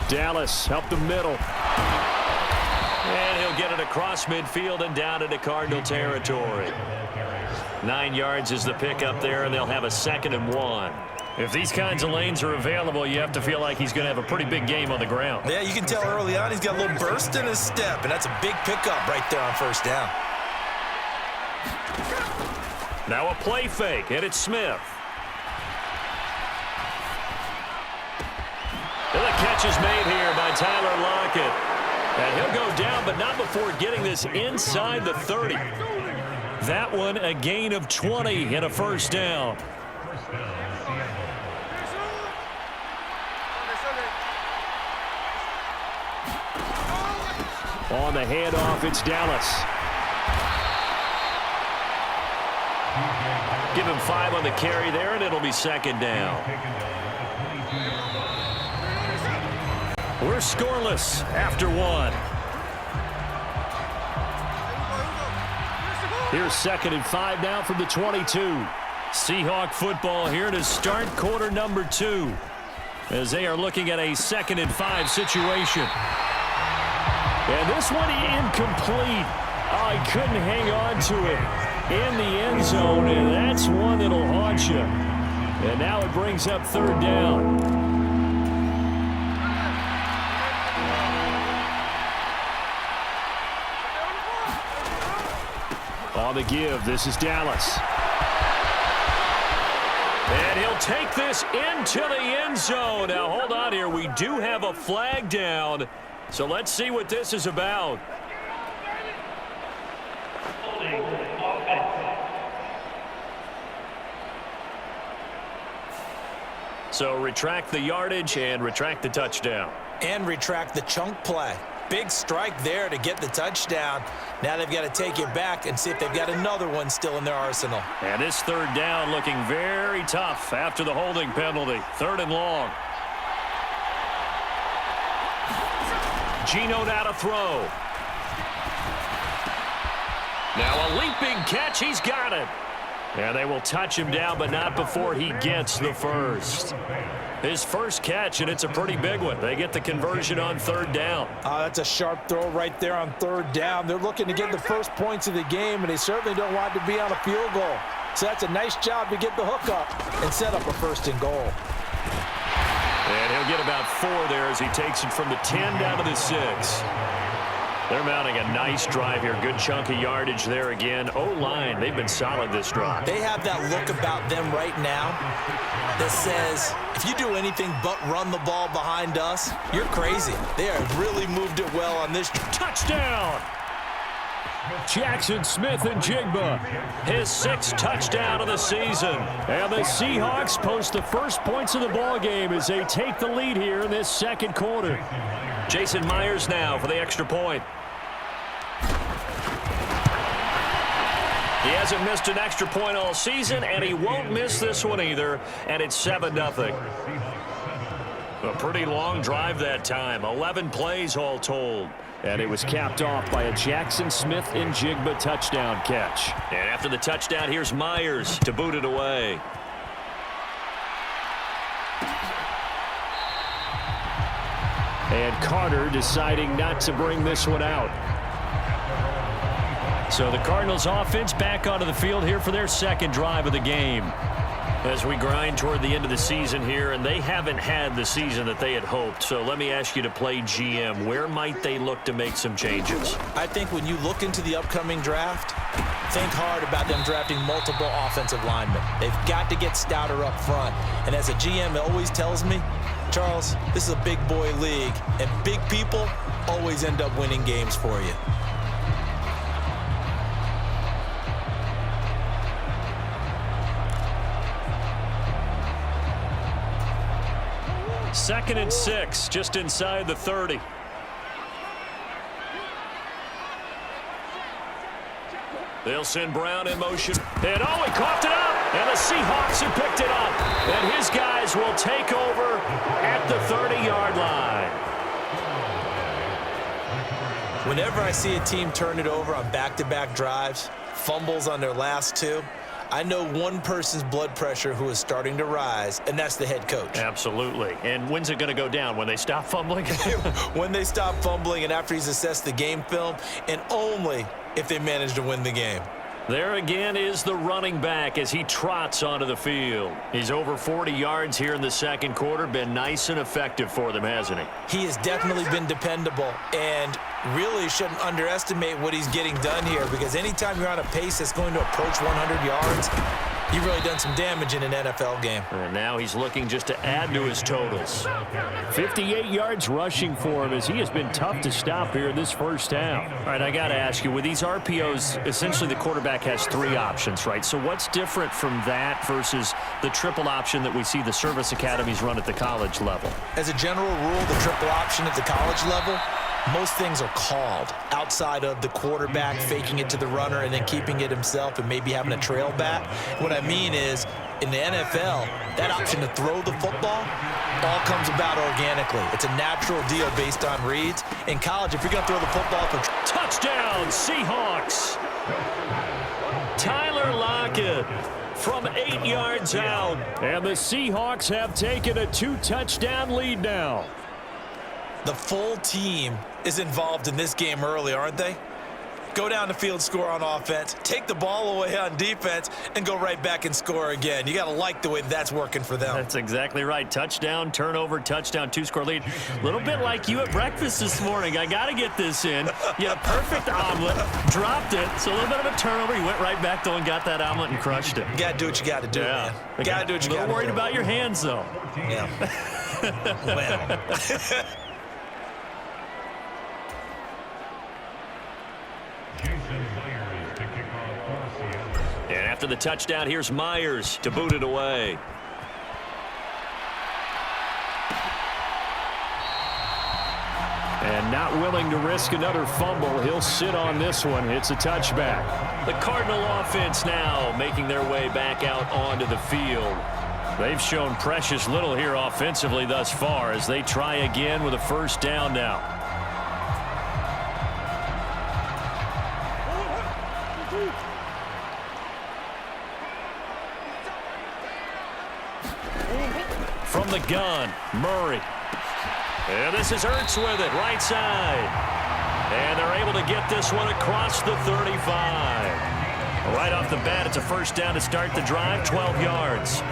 Dallas help the middle. And he'll get it across midfield and down into Cardinal territory. 9 yards is the pickup there, and they'll have a 2nd and 1. If these kinds of lanes are available, you have to feel like he's going to have a pretty big game on the ground. Yeah, you can tell early on he's got a little burst in his step, and that's a big pickup right there on first down. Now a play fake, and it's Smith. And the catch is made here by Tyler Lockett. And he'll go down, but not before getting this inside the 30. That one a gain of 20 and a first down. On the handoff, it's Dallas. Give him 5 on the carry there, and it'll be 2nd down. We're scoreless after 1. Here's 2nd and 5 now from the 22. Seahawk football here to start quarter number 2 as they are looking at a 2nd and 5 situation. And this one incomplete. Oh, he couldn't hang on to it in the end zone, and that's one that'll haunt you. And now it brings up 3rd down. On the give, this is Dallas. And he'll take this into the end zone. Now, hold on here. We do have a flag down. So let's see what this is about. So retract the yardage and retract the touchdown. And retract the chunk play. Big strike there to get the touchdown. Now they've got to take it back and see if they've got another one still in their arsenal. And this 3rd down looking very tough after the holding penalty. 3rd and long. Geno now to throw. Now a leaping catch. He's got it. And they will touch him down, but not before he gets the first. His first catch, and it's a pretty big one. They get the conversion on 3rd down. That's a sharp throw right there on 3rd down. They're looking to get the first points of the game, and they certainly don't want to be on a field goal. So that's a nice job to get the hook up and set up a 1st and goal. And he'll get about 4 there as he takes it from the 10 down to the 6. They're mounting a nice drive here. Good chunk of yardage there again. O-line, they've been solid this drive. They have that look about them right now that says, if you do anything but run the ball behind us, you're crazy. They have really moved it well on this. Touchdown! Jackson Smith-Njigba, his 6th touchdown of the season. And the Seahawks post the first points of the ball game as they take the lead here in this 2nd quarter. Jason Myers now for the extra point. He hasn't missed an extra point all season, and he won't miss this one either, and it's 7-0. A pretty long drive that time, 11 plays all told. And it was capped off by a Jackson Smith-Njigba touchdown catch. And after the touchdown, here's Myers to boot it away. And Carter deciding not to bring this one out. So the Cardinals offense back onto the field here for their 2nd drive of the game. As we grind toward the end of the season here, and they haven't had the season that they had hoped. So let me ask you to play GM. Where might they look to make some changes? I think when you look into the upcoming draft, think hard about them drafting multiple offensive linemen. They've got to get stouter up front. And as a GM, it always tells me, Charles, this is a big boy league, and big people always end up winning games for you. Second and 6, just inside the 30. They'll send Brown in motion. And oh, he coughed it up. And the Seahawks have picked it up. And his guys will take over at the 30-yard line. Whenever I see a team turn it over on back-to-back drives, fumbles on their last 2, I know one person's blood pressure who is starting to rise, and that's the head coach. Absolutely. And when's it going to go down? When they stop fumbling? When they stop fumbling and after he's assessed the game film, and only if they manage to win the game. There again is the running back as he trots onto the field. He's over 40 yards here in the second quarter. Been nice and effective for them, hasn't he? He has definitely been dependable, and really shouldn't underestimate what he's getting done here, because anytime you're on a pace that's going to approach 100 yards, you've really done some damage in an NFL game. And now he's looking just to add to his totals. 58 yards rushing for him as he has been tough to stop here in this first half. All right, I got to ask you, with these RPOs, essentially the quarterback has 3 options, right? So what's different from that versus the triple option that we see the service academies run at the college level? As a general rule, the triple option at the college level, most things are called outside of the quarterback faking it to the runner and then keeping it himself and maybe having a trail back. What I mean is, in the NFL, that option to throw the football all comes about organically. It's a natural deal based on reads. In college, if you're going to throw the football for touchdown, Seahawks. Tyler Lockett from 8 yards out. And the Seahawks have taken a 2-touchdown lead now. The full team is involved in this game early, aren't they? Go down the field, score on offense, take the ball away on defense, and go right back and score again. You got to like the way that's working for them. That's exactly right. Touchdown, turnover, touchdown, 2-score lead. A little bit like you at breakfast this morning. I got to get this in. You had a perfect omelet, dropped it. So a little bit of a turnover. You went right back, though, and got that omelet and crushed it. You got to do what you got to do, man. You got to do what you got to do. A little worried about your hands, though. Yeah. Well. And after the touchdown, here's Myers to boot it away. And not willing to risk another fumble, he'll sit on this one. It's a touchback. The Cardinal offense now making their way back out onto the field. They've shown precious little here offensively thus far as they try again with a first down now. From the gun, Murray. And this is Ertz with it, right side. And they're able to get this one across the 35. Right off the bat, it's a first down to start the drive, 12 yards.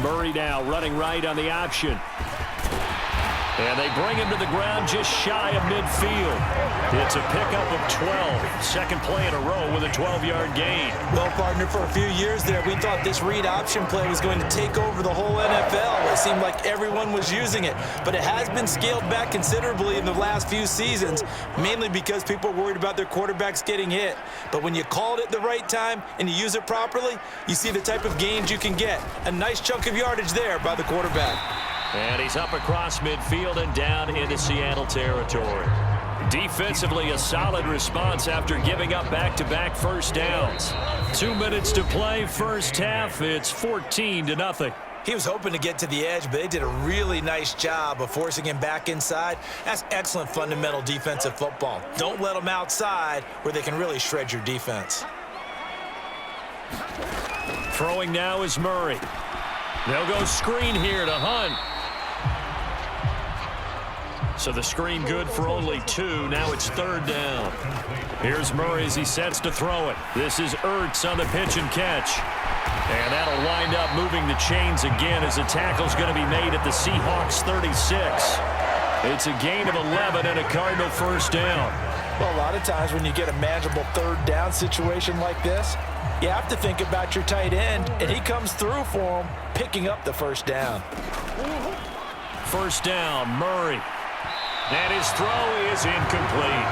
Murray now running right on the option. And they bring him to the ground just shy of midfield. It's a pickup of 12. Second play in a row with a 12-yard gain. Well, partner, for a few years there, we thought this read option play was going to take over the whole NFL. It seemed like everyone was using it. But it has been scaled back considerably in the last few seasons, mainly because people are worried about their quarterbacks getting hit. But when you call it at the right time and you use it properly, you see the type of gains you can get. A nice chunk of yardage there by the quarterback. And he's up across midfield and down into Seattle territory. Defensively, a solid response after giving up back-to-back first downs. 2 minutes to play, first half. It's 14-0. He was hoping to get to the edge, but they did a really nice job of forcing him back inside. That's excellent fundamental defensive football. Don't let them outside where they can really shred your defense. Throwing now is Murray. They'll go screen here to Hunt. So the screen good for only 2. Now it's third down. Here's Murray as he sets to throw it. This is Ertz on the pitch and catch. And that'll wind up moving the chains again as the tackle's going to be made at the Seahawks 36. It's a gain of 11 and a Cardinal first down. Well, a lot of times when you get a manageable third down situation like this, you have to think about your tight end, and he comes through for him, picking up the first down. First down, Murray. And his throw is incomplete.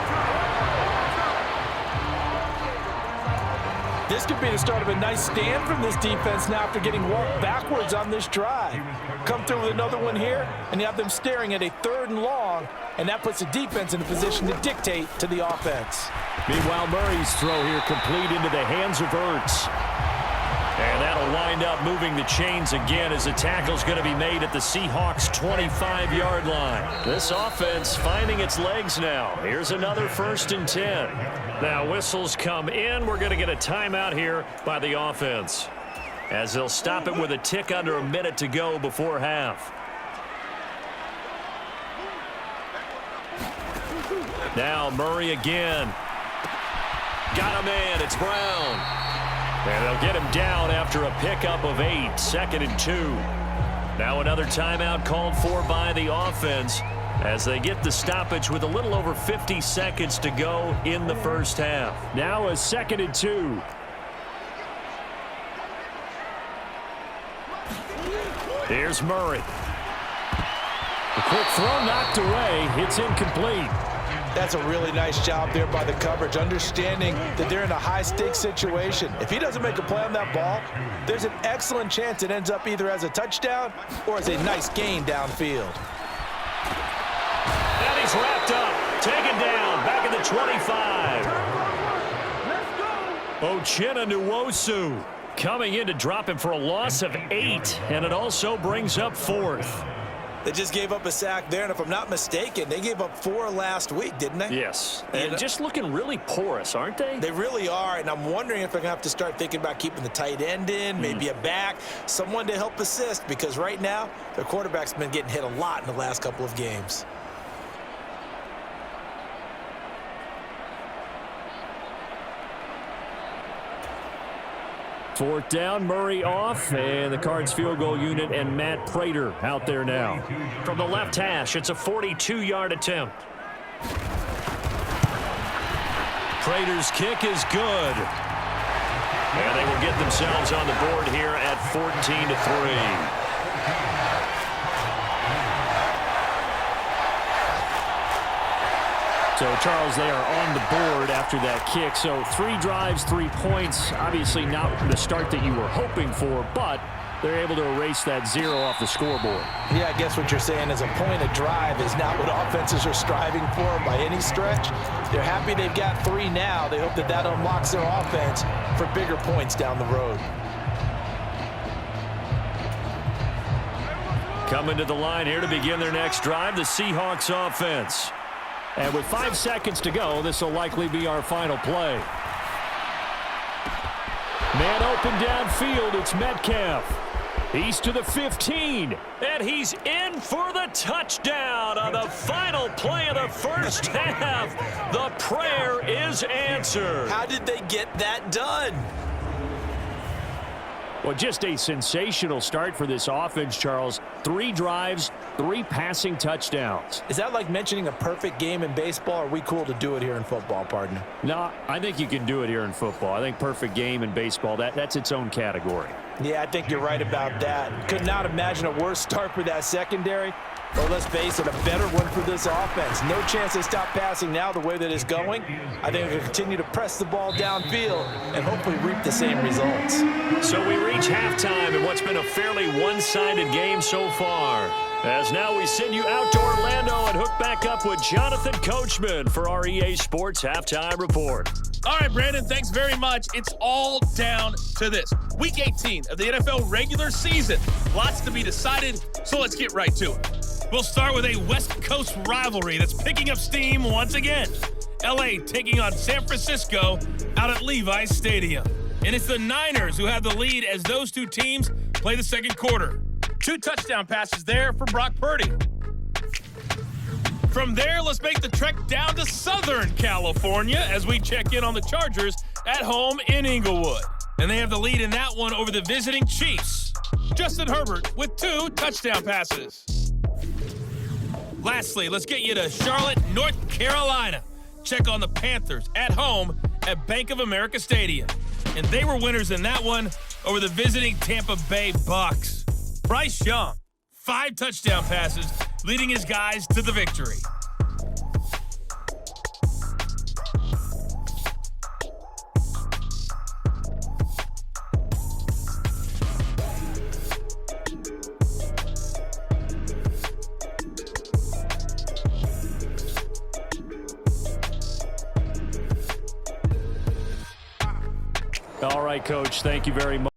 This could be the start of a nice stand from this defense now after getting walked backwards on this drive. Come through with another one here, and you have them staring at a 3rd and long, and that puts the defense in a position to dictate to the offense. Meanwhile, Murray's throw here complete into the hands of Ertz. And that'll wind up moving the chains again as the tackle's going to be made at the Seahawks' 25-yard line. This offense finding its legs now. Here's another 1st and 10. Now whistles come in. We're going to get a timeout here by the offense, as they'll stop it with a tick under a minute to go before half. Now Murray again. Got him in. It's Brown. And they'll get him down after a pickup of 8, 2nd and 2. Now another timeout called for by the offense as they get the stoppage with a little over 50 seconds to go in the first half. Now a 2nd and 2. Here's Murray. The quick throw knocked away. It's incomplete. That's a really nice job there by the coverage, understanding that they're in a high-stakes situation. If he doesn't make a play on that ball, there's an excellent chance it ends up either as a touchdown or as a nice gain downfield. And he's wrapped up, taken down, back at the 25. Uchenna Nwosu coming in to drop him for a loss of 8, and it also brings up 4th. They just gave up a sack there, and if I'm not mistaken, they gave up 4 last week, didn't they? Yes, and just looking really porous, aren't they? They really are, and I'm wondering if they're going to have to start thinking about keeping the tight end in, maybe a back, someone to help assist, because right now, their quarterback's been getting hit a lot in the last couple of games. Fourth down, Murray off, and the Cards field goal unit and Matt Prater out there now. From the left hash, it's a 42-yard attempt. Prater's kick is good. And they will get themselves on the board here at 14-3. So, Charles, they are on the board after that kick. So 3 drives, 3 points. Obviously not the start that you were hoping for, but they're able to erase that 0 off the scoreboard. Yeah, I guess what you're saying is a point of drive is not what offenses are striving for by any stretch. They're happy they've got 3 now. They hope that that unlocks their offense for bigger points down the road. Coming to the line here to begin their next drive, the Seahawks offense. And with 5 seconds to go, this will likely be our final play. Man open downfield, it's Metcalf. He's to the 15, and he's in for the touchdown on the final play of the first half. The prayer is answered. How did they get that done? Well, just a sensational start for this offense, Charles. 3 drives, 3 passing touchdowns. Is that like mentioning a perfect game in baseball, or are we cool to do it here in football, partner? No, I think you can do it here in football. I think perfect game in baseball, that's its own category. Yeah, I think you're right about that. Could not imagine a worse start for that secondary. Well, let's face it, a better one for this offense. No chance they stop passing now the way that it's going. I think they'll continue to press the ball downfield and hopefully reap the same results. So we reach halftime in what's been a fairly one-sided game so far. As now we send you out to Orlando and hook back up with Jonathan Coachman for our EA Sports Halftime Report. All right, Brandon, thanks very much. It's all down to this. Week 18 of the NFL regular season. Lots to be decided, so let's get right to it. We'll start with a West Coast rivalry that's picking up steam once again. LA taking on San Francisco out at Levi's Stadium. And it's the Niners who have the lead as those 2 teams play the second quarter. 2 touchdown passes there for Brock Purdy. From there, let's make the trek down to Southern California as we check in on the Chargers at home in Inglewood. And they have the lead in that one over the visiting Chiefs. Justin Herbert with 2 touchdown passes. Lastly, let's get you to Charlotte, North Carolina. Check on the Panthers at home at Bank of America Stadium. And they were winners in that one over the visiting Tampa Bay Bucks. Bryce Young, 5 touchdown passes, leading his guys to the victory. All right, Coach, thank you very much.